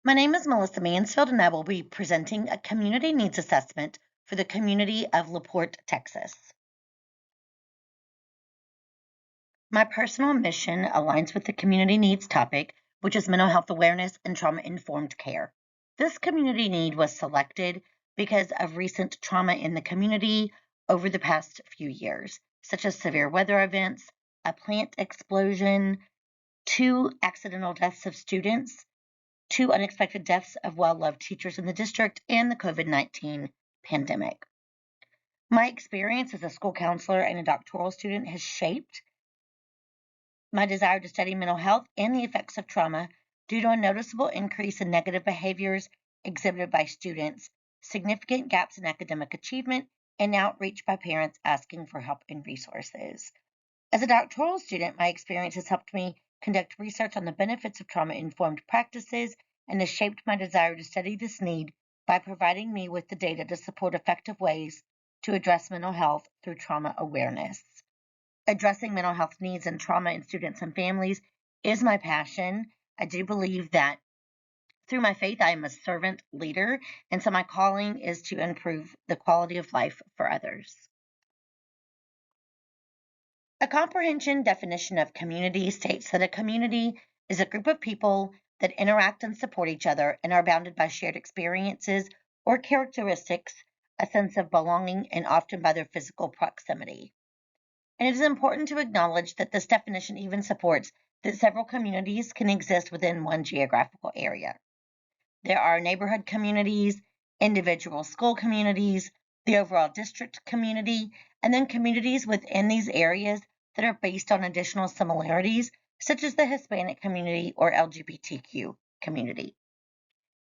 My name is Melissa Mansfield, and I will be presenting a community needs assessment for the community of LaPorte, Texas. My personal mission aligns with the community needs topic, which is mental health awareness and trauma-informed care. This community need was selected because of recent trauma in the community over the past few years, such as severe weather events, a plant explosion, 2 accidental deaths of students, 2 unexpected deaths of well-loved teachers in the district, and the COVID-19 pandemic. My experience as a school counselor and a doctoral student has shaped my desire to study mental health and the effects of trauma due to a noticeable increase in negative behaviors exhibited by students, significant gaps in academic achievement, and outreach by parents asking for help and resources. As a doctoral student, my experience has helped me conduct research on the benefits of trauma-informed practices and has shaped my desire to study this need by providing me with the data to support effective ways to address mental health through trauma awareness. Addressing mental health needs and trauma in students and families is my passion. I do believe that through my faith, I am a servant leader, and so my calling is to improve the quality of life for others. A comprehension definition of community states that a community is a group of people that interact and support each other and are bounded by shared experiences or characteristics, a sense of belonging, and often by their physical proximity. And it is important to acknowledge that this definition even supports that several communities can exist within one geographical area. There are neighborhood communities, individual school communities, the overall district community, and then communities within these areas that are based on additional similarities, such as the Hispanic community or LGBTQ community.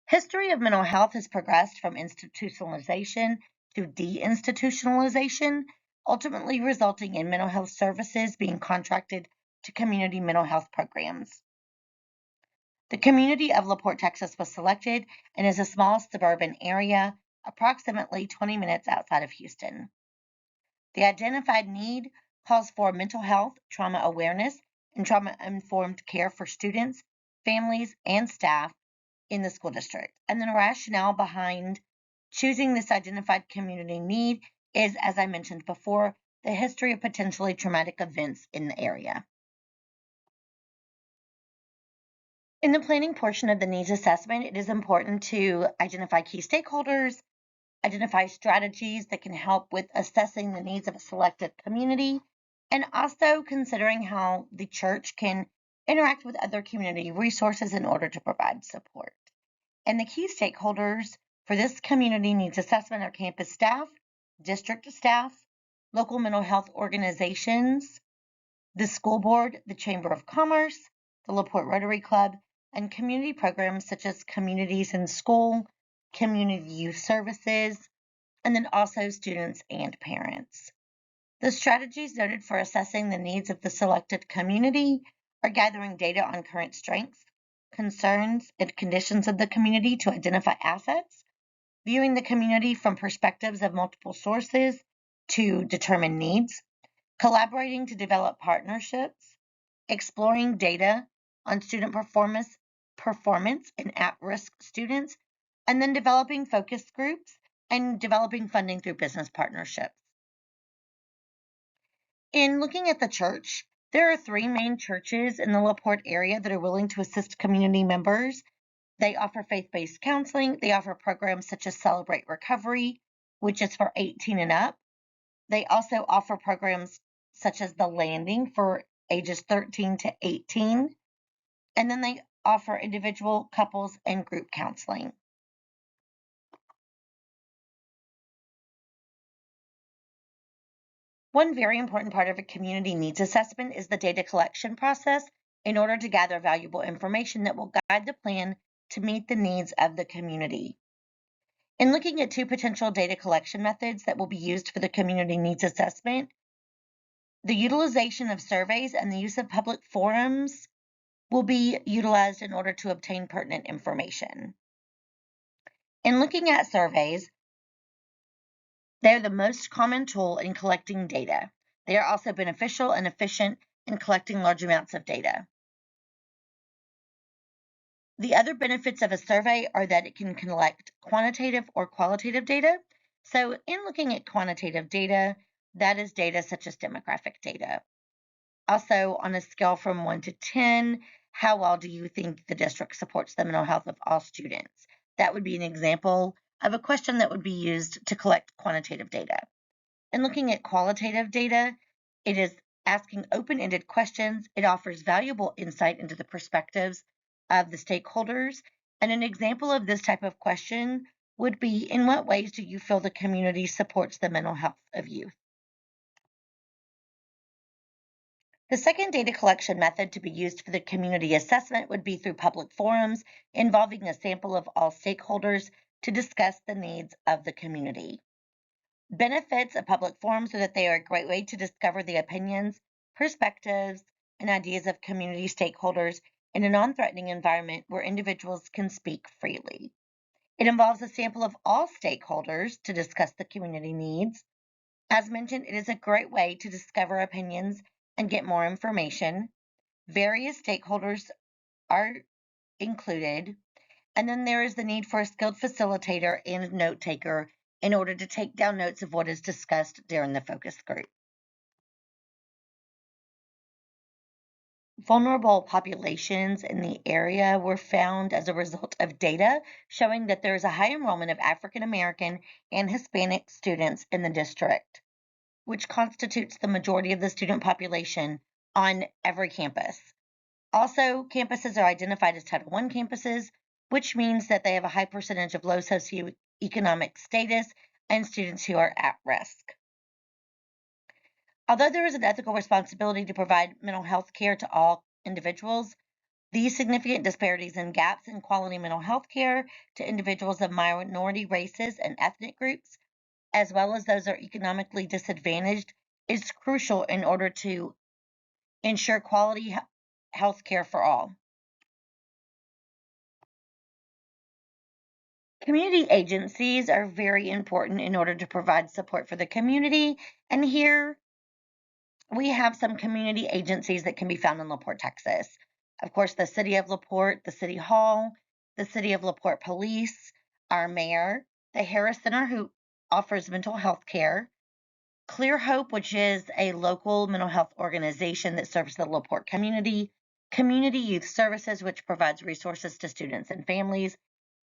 History of mental health has progressed from institutionalization to deinstitutionalization, ultimately resulting in mental health services being contracted to community mental health programs. The community of LaPorte, Texas was selected and is a small suburban area approximately 20 minutes outside of Houston. The identified need calls for mental health, trauma awareness, and trauma-informed care for students, families, and staff in the school district. And the rationale behind choosing this identified community need is, as I mentioned before, the history of potentially traumatic events in the area. In the planning portion of the needs assessment, it is important to identify key stakeholders, identify strategies that can help with assessing the needs of a selected community, and also considering how the church can interact with other community resources in order to provide support. And the key stakeholders for this community needs assessment are campus staff, district staff, local mental health organizations, the school board, the Chamber of Commerce, the LaPorte Rotary Club, and community programs such as Communities in School, Community Youth Services, and then also students and parents. The strategies noted for assessing the needs of the selected community are gathering data on current strengths, concerns, and conditions of the community to identify assets, viewing the community from perspectives of multiple sources to determine needs, collaborating to develop partnerships, exploring data on student performance in at-risk students, and then developing focus groups and developing funding through business partnerships. In looking at the church, there are 3 main churches in the LaPorte area that are willing to assist community members. They offer faith-based counseling. They offer programs such as Celebrate Recovery, which is for 18 and up. They also offer programs such as The Landing for ages 13 to 18. And then they offer individual, couples, and group counseling. One very important part of a community needs assessment is the data collection process in order to gather valuable information that will guide the plan to meet the needs of the community. In looking at 2 potential data collection methods that will be used for the community needs assessment, the utilization of surveys and the use of public forums will be utilized in order to obtain pertinent information. In looking at surveys, they are the most common tool in collecting data. They are also beneficial and efficient in collecting large amounts of data. The other benefits of a survey are that it can collect quantitative or qualitative data. So, in looking at quantitative data, that is data such as demographic data. Also, on a scale from 1 to 10, how well do you think the district supports the mental health of all students? That would be an example of a question that would be used to collect quantitative data. In looking at qualitative data, it is asking open-ended questions. It offers valuable insight into the perspectives of the stakeholders. And an example of this type of question would be, in what ways do you feel the community supports the mental health of youth? The second data collection method to be used for the community assessment would be through public forums involving a sample of all stakeholders to discuss the needs of the community. Benefits of public forums are that they are a great way to discover the opinions, perspectives, and ideas of community stakeholders in a non-threatening environment where individuals can speak freely. It involves a sample of all stakeholders to discuss the community needs. As mentioned, it is a great way to discover opinions and get more information. Various stakeholders are included, and then there is the need for a skilled facilitator and note taker in order to take down notes of what is discussed during the focus group. Vulnerable populations in the area were found as a result of data showing that there is a high enrollment of African American and Hispanic students in the district, which constitutes the majority of the student population on every campus. Also, campuses are identified as Title I campuses, which means that they have a high percentage of low socioeconomic status and students who are at risk. Although there is an ethical responsibility to provide mental health care to all individuals, these significant disparities and gaps in quality mental health care to individuals of minority races and ethnic groups, as well as those who are economically disadvantaged, is crucial in order to ensure quality health care for all. Community agencies are very important in order to provide support for the community. And here we have some community agencies that can be found in LaPorte, Texas. Of course, the City of LaPorte, the City Hall, the City of LaPorte Police, our mayor, the Harris Center, who offers mental health care, Clear Hope, which is a local mental health organization that serves the LaPorte community, Community Youth Services, which provides resources to students and families,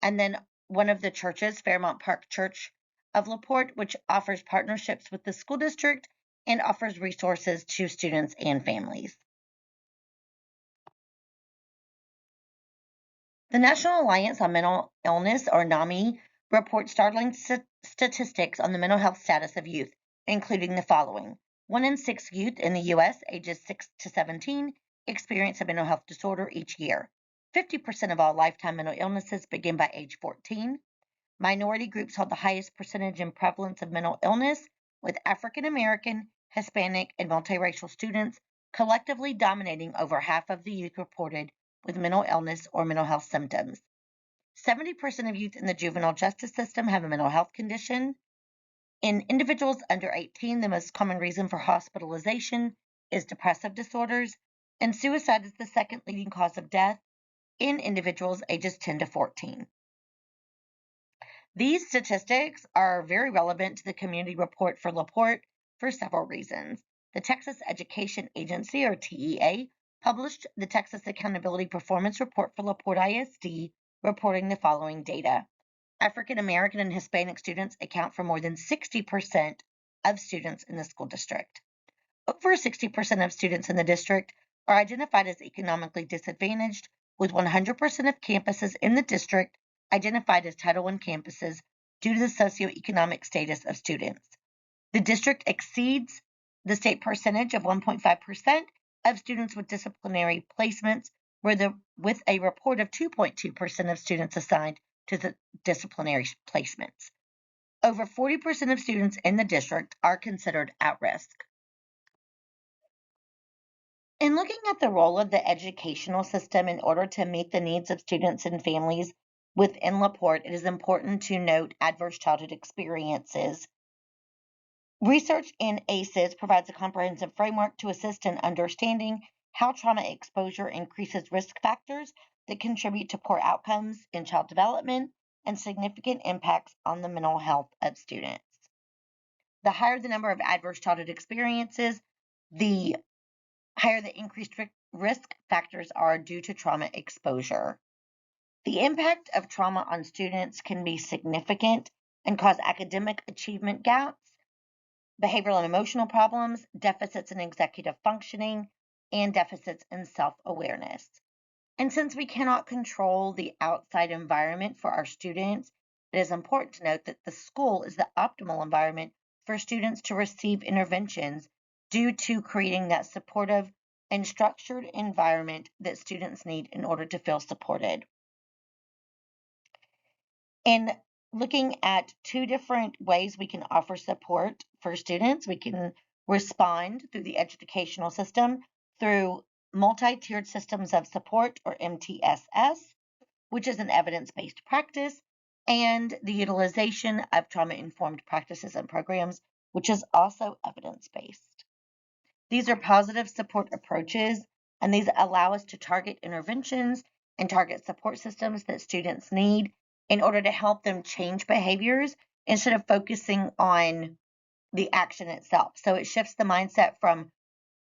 and then one of the churches, Fairmount Park Church of LaPorte, which offers partnerships with the school district and offers resources to students and families. The National Alliance on Mental Illness, or NAMI, reports startling statistics on the mental health status of youth, including the following. 1 in 6 youth in the U.S. ages 6 to 17 experience a mental health disorder each year. 50% of all lifetime mental illnesses begin by age 14. Minority groups hold the highest percentage in prevalence of mental illness, with African American, Hispanic, and multiracial students collectively dominating over half of the youth reported with mental illness or mental health symptoms. 70% of youth in the juvenile justice system have a mental health condition. In individuals under 18, the most common reason for hospitalization is depressive disorders, and suicide is the second leading cause of death in individuals ages 10 to 14. These statistics are very relevant to the community report for LaPorte for several reasons. The Texas Education Agency, or TEA, published the Texas Accountability Performance Report for LaPorte ISD, reporting the following data. African American and Hispanic students account for more than 60% of students in the school district. Over 60% of students in the district are identified as economically disadvantaged, with 100% of campuses in the district identified as Title I campuses due to the socioeconomic status of students. The district exceeds the state percentage of 1.5% of students with disciplinary placements, with a report of 2.2% of students assigned to the disciplinary placements. Over 40% of students in the district are considered at risk. In looking at the role of the educational system in order to meet the needs of students and families within LaPorte, it is important to note adverse childhood experiences. Research in ACEs provides a comprehensive framework to assist in understanding how trauma exposure increases risk factors that contribute to poor outcomes in child development and significant impacts on the mental health of students. The higher the number of adverse childhood experiences, the higher the increased risk factors are due to trauma exposure. The impact of trauma on students can be significant and cause academic achievement gaps, behavioral and emotional problems, deficits in executive functioning, and deficits in self-awareness. And since we cannot control the outside environment for our students, it is important to note that the school is the optimal environment for students to receive interventions due to creating that supportive and structured environment that students need in order to feel supported. In looking at two different ways we can offer support for students, we can respond through the educational system through multi-tiered systems of support, or MTSS, which is an evidence-based practice, and the utilization of trauma-informed practices and programs, which is also evidence-based. These are positive support approaches, and these allow us to target interventions and target support systems that students need in order to help them change behaviors instead of focusing on the action itself. So it shifts the mindset from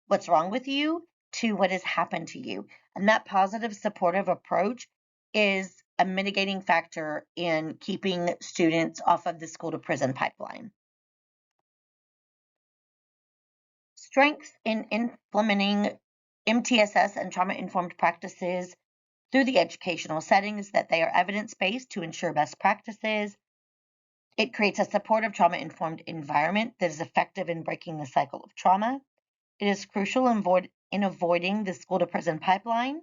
what's wrong with you to what has happened to you. And that positive supportive approach is a mitigating factor in keeping students off of the school to prison pipeline. Strengths in implementing MTSS and trauma-informed practices through the educational settings that they are evidence-based to ensure best practices. It creates a supportive trauma-informed environment that is effective in breaking the cycle of trauma. It is crucial in avoiding the school to prison pipeline.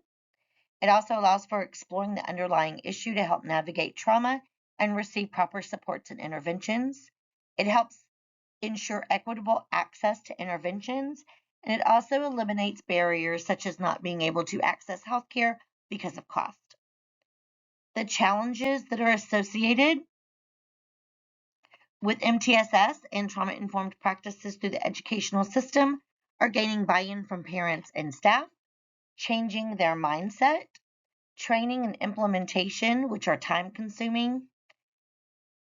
It also allows for exploring the underlying issue to help navigate trauma and receive proper supports and interventions. It helps ensure equitable access to interventions, and it also eliminates barriers such as not being able to access healthcare because of cost. The challenges that are associated with MTSS and trauma-informed practices through the educational system are gaining buy-in from parents and staff, changing their mindset, training and implementation, which are time-consuming,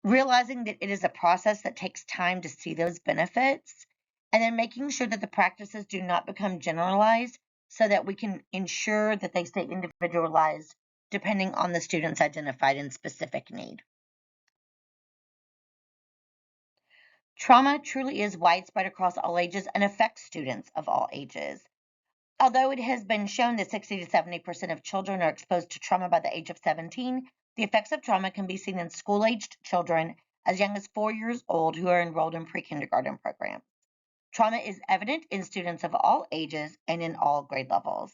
realizing that it is a process that takes time to see those benefits, and then making sure that the practices do not become generalized so that we can ensure that they stay individualized depending on the student's identified and specific need. Trauma truly is widespread across all ages and affects students of all ages. Although it has been shown that 60 to 70% of children are exposed to trauma by the age of 17, the effects of trauma can be seen in school-aged children as young as 4 years old who are enrolled in pre-kindergarten programs. Trauma is evident in students of all ages and in all grade levels.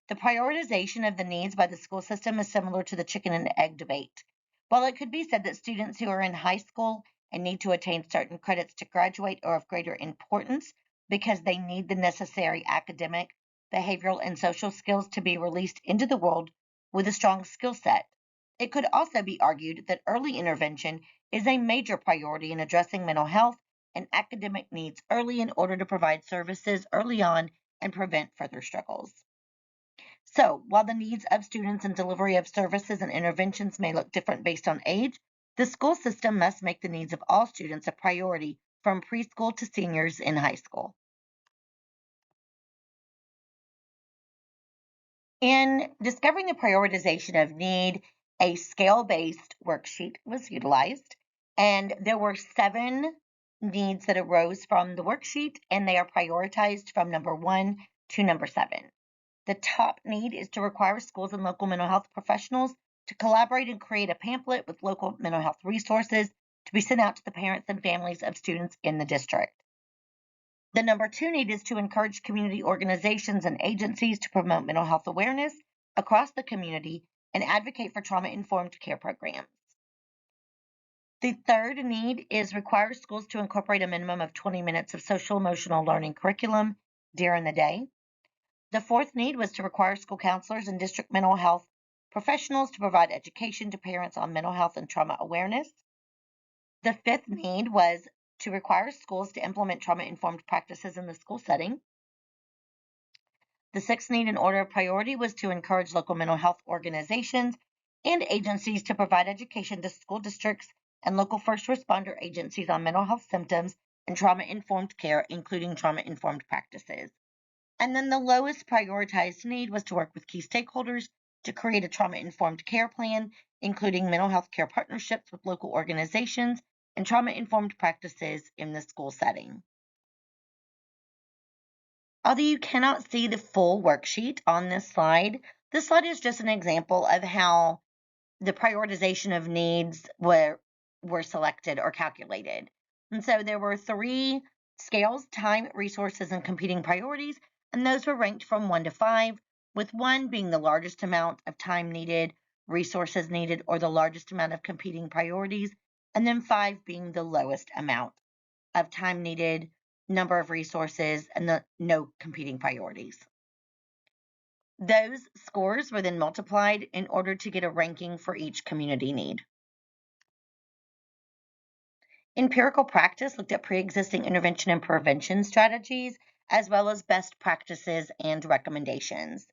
The prioritization of the needs by the school system is similar to the chicken and egg debate. While it could be said that students who are in high school and need to attain certain credits to graduate are of greater importance because they need the necessary academic, behavioral, and social skills to be released into the world with a strong skill set, it could also be argued that early intervention is a major priority in addressing mental health and academic needs early in order to provide services early on and prevent further struggles. So, while the needs of students and delivery of services and interventions may look different based on age, the school system must make the needs of all students a priority from preschool to seniors in high school. In discovering the prioritization of need, a scale-based worksheet was utilized, and there were 7 needs that arose from the worksheet, and they are prioritized from number 1 to number 7. The top need is to require schools and local mental health professionals to collaborate and create a pamphlet with local mental health resources to be sent out to the parents and families of students in the district. The number 2 need is to encourage community organizations and agencies to promote mental health awareness across the community and advocate for trauma-informed care programs. The 3rd need is require schools to incorporate a minimum of 20 minutes of social emotional learning curriculum during the day. The 4th need was to require school counselors and district mental health professionals to provide education to parents on mental health and trauma awareness. The 5th need was to require schools to implement trauma-informed practices in the school setting. The sixth need in order of priority was to encourage local mental health organizations and agencies to provide education to school districts and local first responder agencies on mental health symptoms and trauma-informed care, including trauma-informed practices. And then the lowest prioritized need was to work with key stakeholders to create a trauma-informed care plan, including mental health care partnerships with local organizations and trauma-informed practices in the school setting. Although you cannot see the full worksheet on this slide is just an example of how the prioritization of needs were selected or calculated. And so there were 3 scales: time, resources, and competing priorities, and those were ranked from 1 to 5, with 1 being the largest amount of time needed, resources needed, or the largest amount of competing priorities, and then 5 being the lowest amount of time needed, number of resources, and no competing priorities. Those scores were then multiplied in order to get a ranking for each community need. Empirical practice looked at pre-existing intervention and prevention strategies, as well as best practices and recommendations.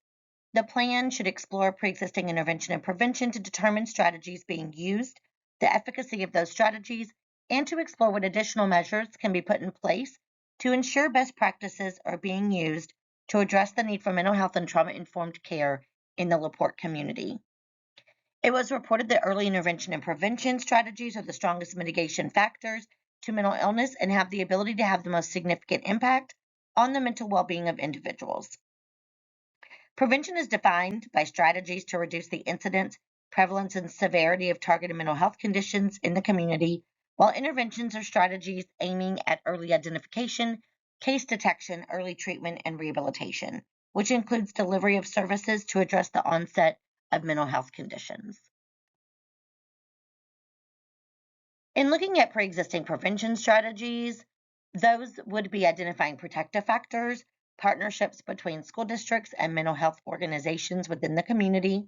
The plan should explore pre-existing intervention and prevention to determine strategies being used, the efficacy of those strategies, and to explore what additional measures can be put in place to ensure best practices are being used to address the need for mental health and trauma-informed care in the LaPorte community. It was reported that early intervention and prevention strategies are the strongest mitigation factors to mental illness and have the ability to have the most significant impact on the mental well-being of individuals. Prevention is defined by strategies to reduce the incidence, prevalence, and severity of targeted mental health conditions in the community, while interventions are strategies aiming at early identification, case detection, early treatment, and rehabilitation, which includes delivery of services to address the onset of mental health conditions. In looking at pre-existing prevention strategies, those would be identifying protective factors, partnerships between school districts and mental health organizations within the community,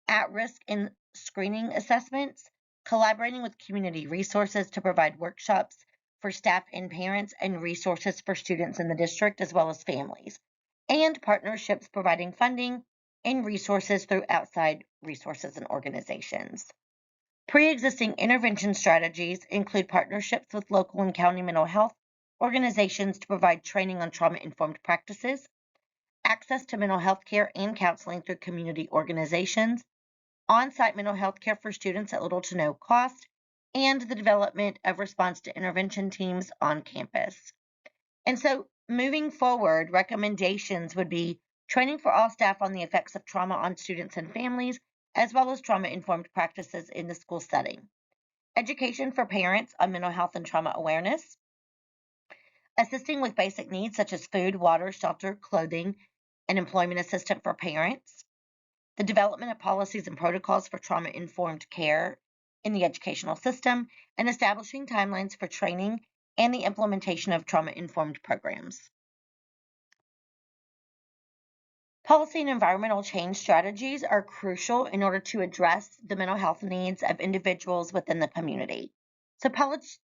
at-risk and screening assessments, collaborating with community resources to provide workshops for staff and parents and resources for students in the district as well as families, and partnerships providing funding and resources through outside resources and organizations. Pre-existing intervention strategies include partnerships with local and county mental health organizations to provide training on trauma-informed practices, access to mental health care and counseling through community organizations, on-site mental health care for students at little to no cost, and the development of response to intervention teams on campus. And so moving forward, recommendations would be training for all staff on the effects of trauma on students and families, as well as trauma-informed practices in the school setting. Education for parents on mental health and trauma awareness. Assisting with basic needs such as food, water, shelter, clothing, and employment assistance for parents. The development of policies and protocols for trauma-informed care in the educational system, and establishing timelines for training and the implementation of trauma-informed programs. Policy and environmental change strategies are crucial in order to address the mental health needs of individuals within the community. So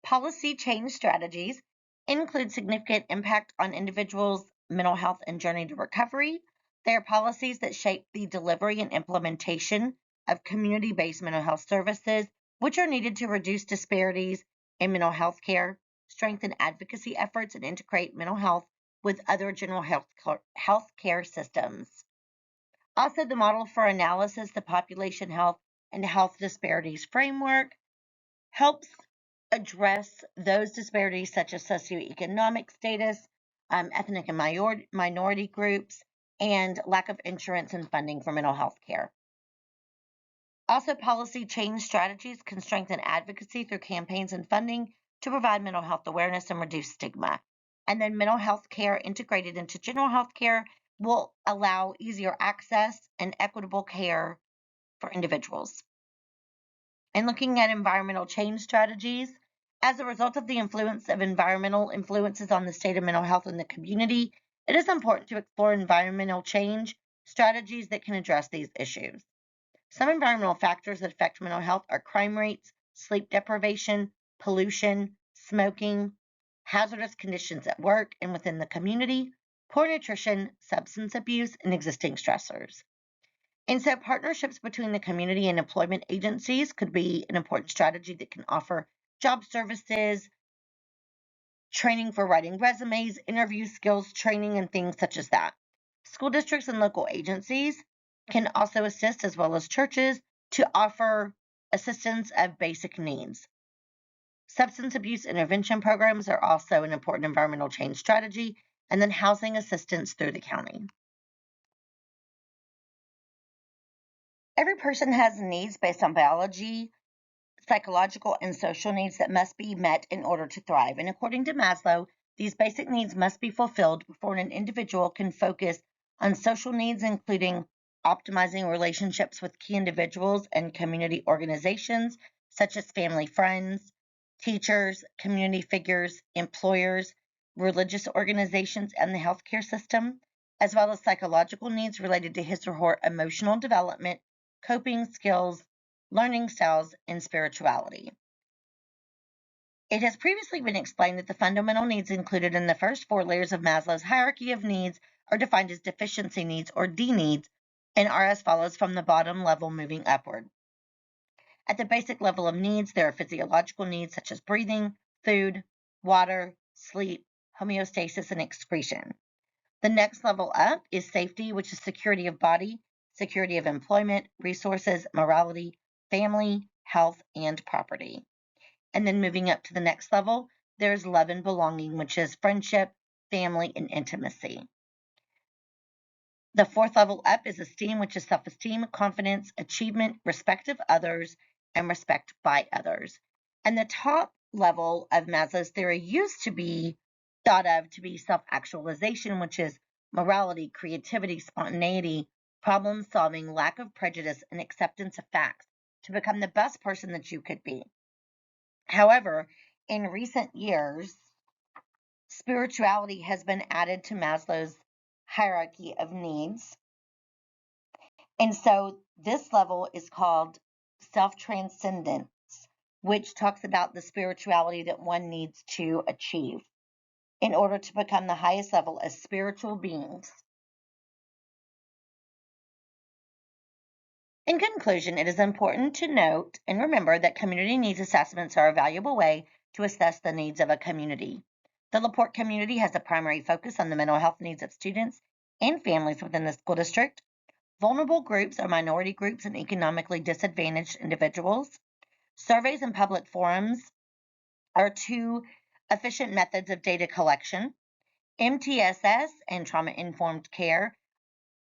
policy change strategies include significant impact on individuals' mental health and journey to recovery. They are policies that shape the delivery and implementation of community-based mental health services, which are needed to reduce disparities in mental health care, strengthen advocacy efforts, and integrate mental health with other general health care systems. Also, the model for analysis, the population health and health disparities framework, helps address those disparities such as socioeconomic status, ethnic and minority groups, and lack of insurance and funding for mental health care. Also, policy change strategies can strengthen advocacy through campaigns and funding to provide mental health awareness and reduce stigma. And then mental health care integrated into general health care will allow easier access and equitable care for individuals. And looking at environmental change strategies, as a result of the influence of environmental influences on the state of mental health in the community, it is important to explore environmental change strategies that can address these issues. Some environmental factors that affect mental health are crime rates, sleep deprivation, pollution, smoking, hazardous conditions at work and within the community, poor nutrition, substance abuse, and existing stressors. And so partnerships between the community and employment agencies could be an important strategy that can offer job services, training for writing resumes, interview skills training, and things such as that. School districts and local agencies can also assist, as well as churches, to offer assistance of basic needs. Substance abuse intervention programs are also an important environmental change strategy, and then housing assistance through the county. Every person has needs based on biology, psychological, and social needs that must be met in order to thrive. And according to Maslow, these basic needs must be fulfilled before an individual can focus on social needs, including optimizing relationships with key individuals and community organizations, such as family, friends, teachers, community figures, employers, religious organizations, and the healthcare system, as well as psychological needs related to his or her emotional development, coping skills, learning styles, and spirituality. It has previously been explained that the fundamental needs included in the first 4 layers of Maslow's hierarchy of needs are defined as deficiency needs, or D needs, and are as follows from the bottom level moving upward. At the basic level of needs, there are physiological needs such as breathing, food, water, sleep, homeostasis, and excretion. The next level up is safety, which is security of body, security of employment, resources, morality, family, health, and property. And then moving up to the next level, there's love and belonging, which is friendship, family, and intimacy. The fourth level up is esteem, which is self-esteem, confidence, achievement, respect of others, and respect by others. And the top level of Maslow's theory used to be thought of to be self-actualization, which is morality, creativity, spontaneity, problem solving, lack of prejudice, and acceptance of facts to become the best person that you could be. However, in recent years, spirituality has been added to Maslow's hierarchy of needs. And so this level is called self-transcendence, which talks about the spirituality that one needs to achieve in order to become the highest level as spiritual beings. In conclusion, it is important to note and remember that community needs assessments are a valuable way to assess the needs of a community. The LaPorte community has a primary focus on the mental health needs of students and families within the school district. Vulnerable groups are minority groups and economically disadvantaged individuals. Surveys and public forums are two efficient methods of data collection. MTSS and trauma-informed care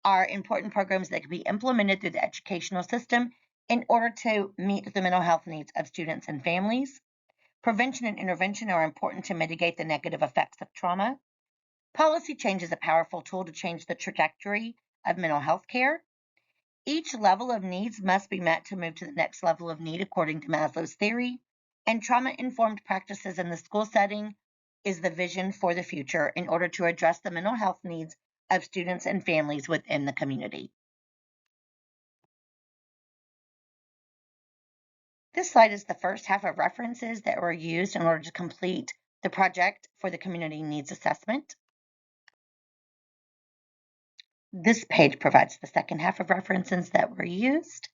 are important programs that can be implemented through the educational system in order to meet the mental health needs of students and families. Prevention and intervention are important to mitigate the negative effects of trauma. Policy change is a powerful tool to change the trajectory of mental health care. Each level of needs must be met to move to the next level of need according to Maslow's theory, and trauma-informed practices in the school setting is the vision for the future in order to address the mental health needs of students and families within the community. This slide is the first half of references that were used in order to complete the project for the community needs assessment. This page provides the second half of references that were used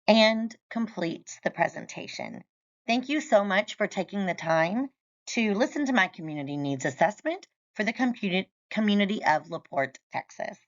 and completes the presentation. Thank you so much for taking the time to listen to my community needs assessment for the community of LaPorte, Texas.